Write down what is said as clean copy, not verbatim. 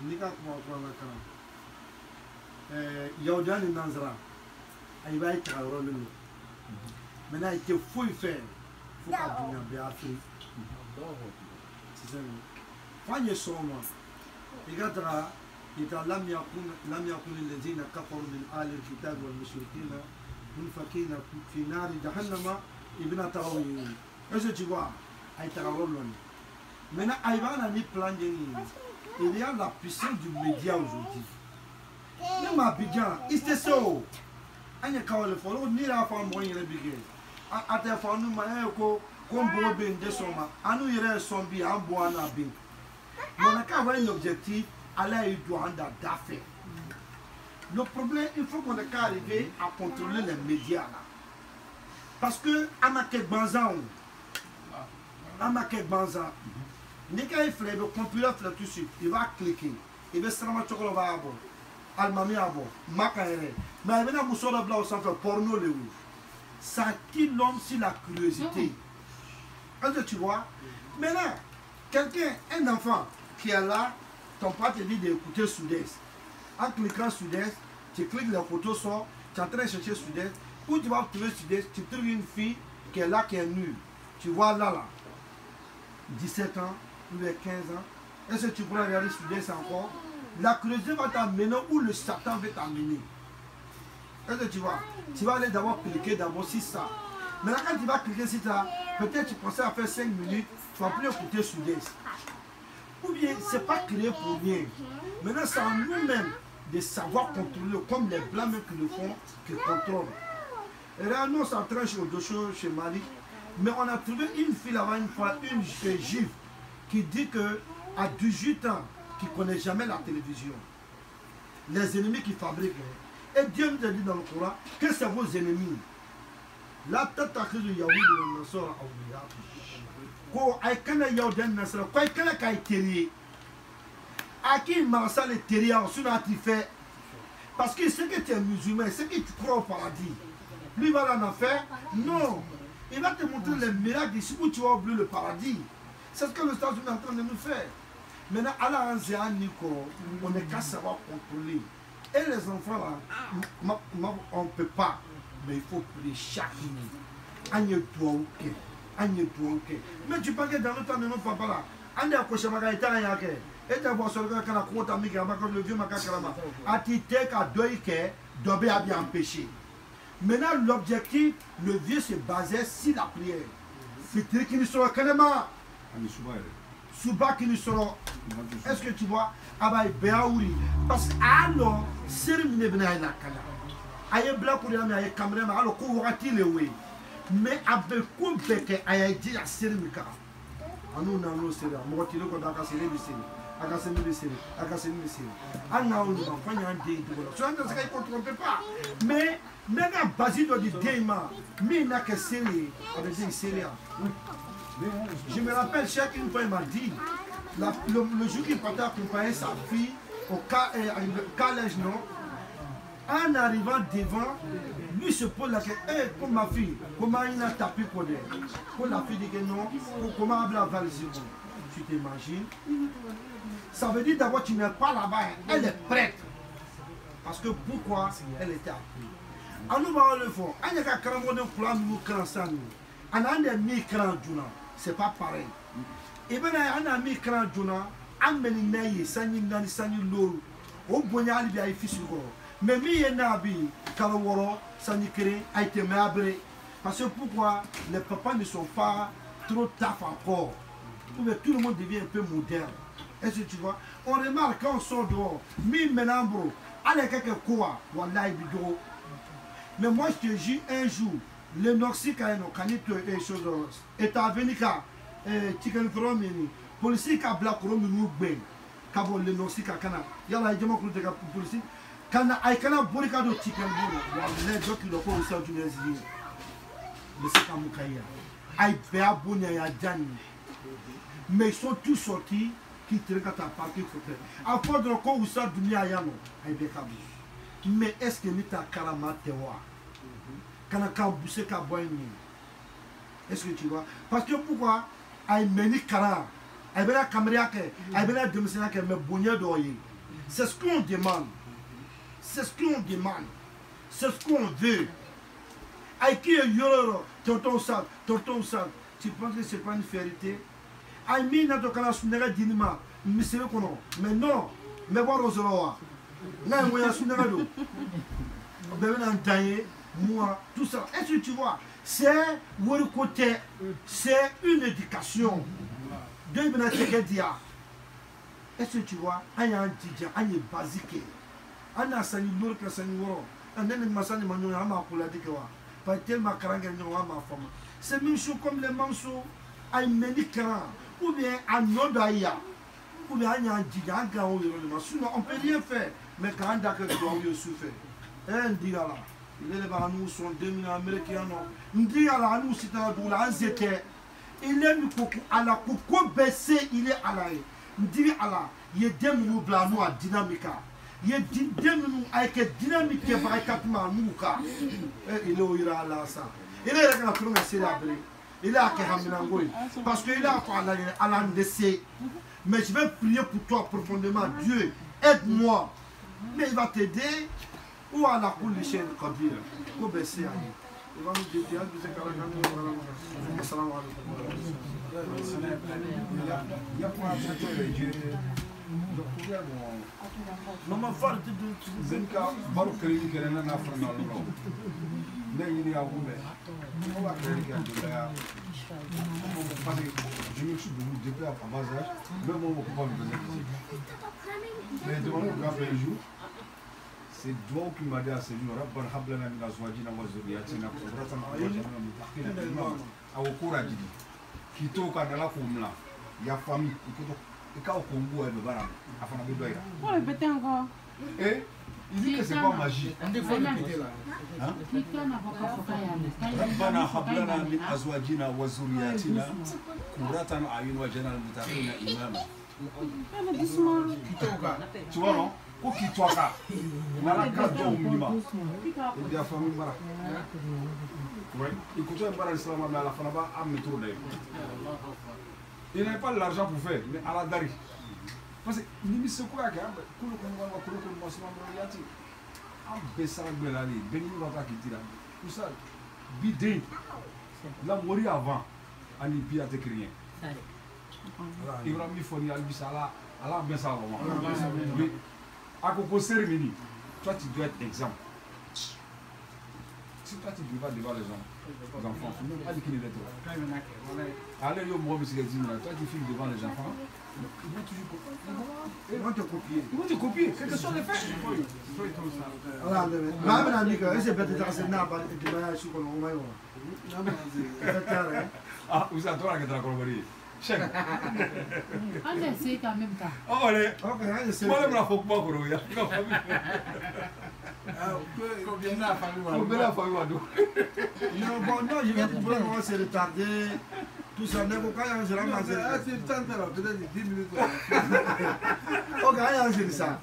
nika kuma kuma kana Yaudan et Nanzra, il va être à Rollo. Maintenant, il te faut faire. Il faut pas bien Afrique. C'est ça. Quand il est il regardera, il est à l'âme yakun les zina kafar min al kitab wal mushrikina munfakina fi nar jahannama ibn Tawawi. Est-ce que tu vois? Il est à Rollo. Maintenant, il va en plan de il y a la puissance du média aujourd'hui. Même à Abidjan, c'est ça. On est quand le follow, ni la femme moyen le bigé. À tes femmes, nous m'avons comme Bobin de Soma. À nous, il y a un zombie à boire à bin. On a qu'à avoir un objectif, aller y doit d'affaires. Le problème, il faut qu'on ait qu'à arriver à contrôler les médias là. Parce que, à ma quête banzan, n'est qu'à y faire le computer tout de suite, il va cliquer, il va se ramener chocolat va avoir. Almami abo, makaere. Mais maintenant, nous sommes là au centre porno le ou. Ça tire l'homme sur la curiosité. Est-ce que tu vois? Maintenant, quelqu'un, un enfant qui est là, ton père te dit d'écouter Sud-Est. En cliquant Sud-Est, tu cliques la photo sort, tu es en train de chercher Sud-Est. Où tu vas trouver Sud-Est, tu trouves une fille qui est là, qui est nulle. Tu vois là, 17 ans, ou 15 ans. Est-ce que tu pourrais regarder Sud-Est encore? La curiosité va t'amener où le Satan veut t'amener. Est-ce que tu vois? Tu vas aller d'abord cliquer d'abord sur ça. Maintenant, quand tu vas cliquer sur ça, peut-être tu pensais à faire 5 minutes, tu vas plus écouter Sud-Est. Ou bien, ce n'est pas créé pour rien. Maintenant, c'est en nous-mêmes de savoir contrôler, comme les blancs même qui le font, qui contrôlent. Et là, nous, on s'entraîne chez Odocho, chez Mali. Mais on a trouvé une fille là-bas, une fois, une juive, qui dit qu'à 18 ans, qui ne connaît jamais la télévision, les ennemis qui fabriquent. Et Dieu nous a dit dans le Coran que c'est vos ennemis. La tête à crise de Yahweh de Nassar Aouya. Ko Aikana Yaouden Nassar, quoi qu'il a été à qui Marsa le terrien, sur notre fait. Parce qu'il sait que tu es musulman, c'est que tu crois au paradis. Lui va l'en faire? Non. Il va te montrer les miracles ici où tu vas oublier le paradis. C'est ce que le États est en train de nous faire. Maintenant, à la on n'est qu'à savoir contrôler. Et les enfants là, on ne peut pas. Mais il faut prier chaque nuit. Mais tu parles que dans le temps de nos papas là, on est à côté de ma gaïta et tu vois sur le gars qui a compté à Mika, le vieux Makakarama. A tité qu'à doïke, Dobé a bien empêché. Maintenant, l'objectif, le vieux se basait sur la prière. C'est qui nous sera calmement. Souba qui nous sera. Est-ce que tu vois? Abaye Béaouri. Parce que alors, c'est le mine bena la kala. Aye bla pour y aller, aye caméra, alors qu'on va tirer oui. Mais avec quoi que aye dit à Sérimika. Anu na no sera. Moi tu le connais à Sérimika. Mais nega basido de Deima, mais n'a que série, avec des séries. Je me rappelle chacune fois il m'a dit, le jour qu'il partait accompagner sa fille au collège, non, en arrivant devant, lui se pose la question, hey, pour ma fille, comment il a tapé pour elle? Pour la fille dit que non, comment elle a valsé? Tu t'imagines? Ça veut dire d'abord tu n'es pas là-bas, elle est prête. Parce que pourquoi elle était appelée? En nous va le fond, on a qu'à cramer un plan nous cransant nous. On a des micrans duna, c'est pas pareil. Et bien on a micrans duna, on a mis sanni nani sanni lolu, on boignali bien fils mais mi yenabi kalaworo sanni kéré a été méabré. Parce que pourquoi les papas ne sont pas trop taf encore. Tout le monde devient un peu moderne. Est-ce que tu vois? On remarque quand on sort dehors, mi menambro, allez quelque quoi, wallahi bidro. Mais moi je te dis un jour, le Noxique a un canito et chose est à venir car chicken from mini, politique à black room nous ben, cabo le Noxique à cana, yala il demande que la politique, cana I cana boricado chicken bolo, wallahi donc il a pas aussi à du Nézili. Mais c'est comme Kaya. Aïe, béa bonia ya djani. Mais ils sont tous sortis qui te regardent à partir de à force de quoi vous sortez du Miayano, mais est-ce que nous t'as carrément tewa? Quand on a boussé qu'à boire est-ce que tu vois? Parce que pourquoi? Aïe, meni kara, aïe, ben la caméra, aïe, ben la démission, mais bonnier d'oyer. C'est ce qu'on demande. C'est ce qu'on demande. C'est ce qu'on veut. Aïki yoro, tonton sal. Tu penses que c'est pas une vérité? Aïmi n'a pas de sunera dinima. Mais non. Mais voir aux rois. Là, on a sunera d'eau. Moi, tout ça. Est-ce que tu vois? C'est le côté. C'est une éducation. Deux minutes. Est-ce que tu vois? Il y a un tidja, il y a basique. Il y a un sani lourd que sani woro. Il y a un masani manyo ya ma kula dikewa. Pas tellement karanga nyo ma fama. C'est même chose comme les manso. Ay médicaments. Ou bien un nodaya. Ou bien il y a un tidja, un grand ou le sinon on peut rien faire. Mais quand on a que doit y souffrir. Un digala. Il est les baranous sont 2000 américains. Ndigala nous c'est un doula zete. Il est beaucoup à la coucou baissé, il est à la. Ndiri ala ye deminu blanu a dynamica ye deminu ayke dynamique ba katma nuka il est ira ala ça il est là quand on essaie d'abri il est à Hamina Ngoy parce que il a quoi ala ndessé mais je vais prier pour toi profondément Dieu aide-moi mais il va t'aider ou à la cour de chaîne kabir ko baisser il va nous dire assalamu alaikum. Maman far de Zenka baru kiri kiri na nafrna lo. Ne ya wumbe. On va kiri kiri ya. Parce que je me suis depuis à bas âge, même moi on peut pas me donner. Mais devant le gars un jour, c'est toi qui m'a dit à ce jour, Rabban hablana min azwajina wa zurriyatina qurratan a'yunina muttaqina aw courage. Kitoka na la kumla ya famille ikao kongo et bara afana be doira. Pour répéter encore. Et il dit que c'est pas magie. Il faut répéter là. Rabbana hablana min azwajina wa zurriyatina qurratan a'yun waj'alna lil muttaqina imama. Kitoka. Tu vois non? Ko kitoka. Na la kado minima. Il y a famille bara. Ouais. Écoutez un bar islam mais à la fin là-bas à métro d'ailleurs. Il n'a pas l'argent pour faire, mais à la dari. Parce que ni se quoi que kulo masma yati. Am besara belali, beni rota qui tira. Tout ça bidé. La mourir avant ani pia te rien. Ibrahim Foni albisala ala besala moment. Oui. À cause cérémonie. Toi tu dois être exemple. Si toi tu ne vas pas devant les enfants, tu ne vas pas dire qu'il est toi. Allez, yo, moi, monsieur, toi tu filmes devant les enfants, ils vont te copier. Ils vont te copier, quel que soit les faits. Ah, vous êtes toi qui êtes la colonie. Chef. On essaie quand même ça. Oh, allez. Moi, je me la fous pas pour vous. Combien la famille va non, bon, non, je vais pouvoir moi c'est retardé. Tout ça, n'est pas quand je ramasse. Ah, c'est tant peut-être 10 minutes. Ok, allez, c'est ça.